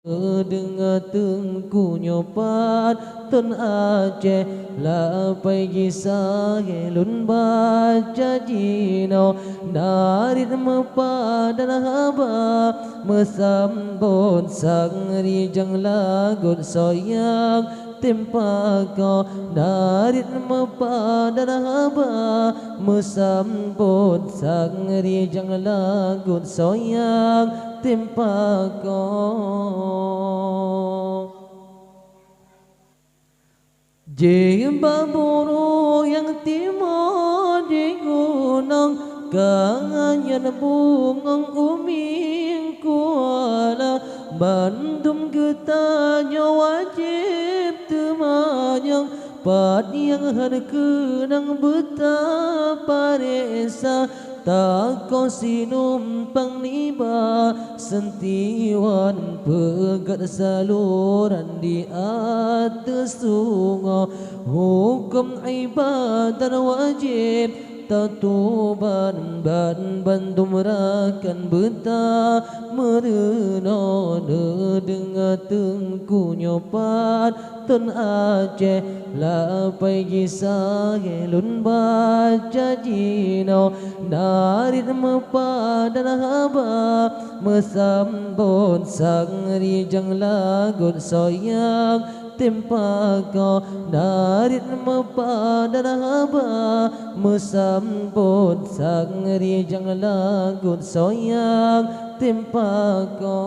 Dengar tengku nyopat Tun Aceh Lapai kisah Gelun baca jino Narit mepadan haba Mesambut sang rijang lagut soyang Tempako narit mepadan haba Mesambut sang rijang lagut soyang Tempako Jemba buru yang timur di gunung Kanganyan bungang uming kuala Bandung getanya wajib temanyang Pad yang harkenang betapa resa Tak kau sinumpang niba Sentiwan pegat saluran di atas sungai Hukum ibadah wajib Tatuban bantu merakan beta Merena dengar tengku nyopat Tun Aceh Lapai kisah gelun baca jino Narit mepadan haba Mesambut sang rijang lagut soyang Tempako narit mepadan haba Mesambut sang rijang lagut soyang Tempako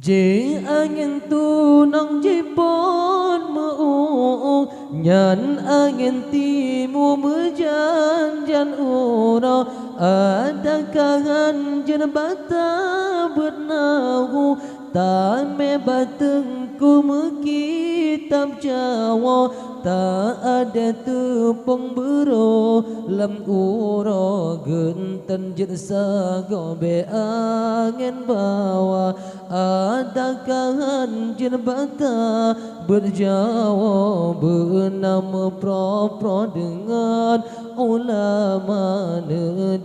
Je angin tunang jepon meung Nyan angin timu mejanjan ura Ada kahan jen bata bernahu Tame batengku mekitab Jawa Tak ada tepung bero Lam ura genten jet sagobe angin bawa Ada kahan jen bata berjawa Bernama pro-pro dengan ulama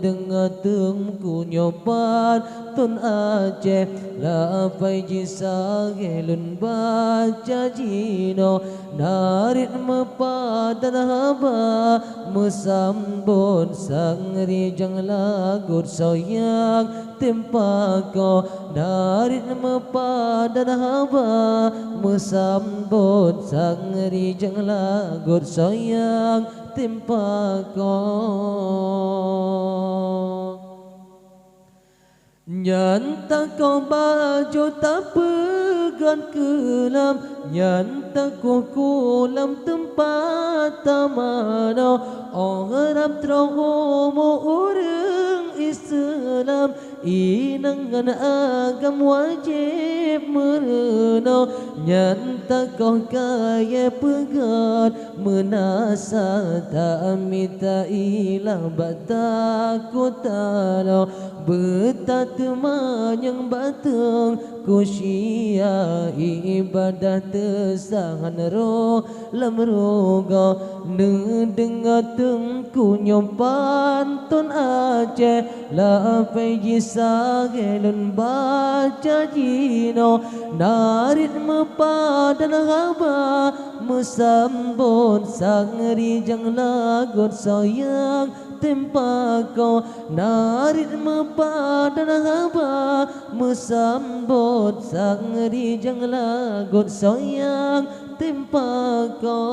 Dengar tengku nyopat Tun Aceh Lapai kisah gelun baca jino Narit mepadan haba Mesambut sang rijang lagut soyang Tempako narit mepadan haba Mesambut sang rijang lagut soyang Tempako Nyanta kau baju tak pegang kelam Nyanta kau kulam tempat tamana Orang terhomo orang Islam Inangan agam wajib merena Nyanta kau kaya pegat Menasa tak minta ilang Bataku tala Betat temanyang batang Kusia ibadah tesangan roh Lam roga Dengar tengku nyompan Tun Aceh Lapai kisah gelun baca jino Narit mepadan haba Mesambut sang rijang lagut soyang Tempako narit mepadan haba Mesambut sang rijang lagut soyang Tempako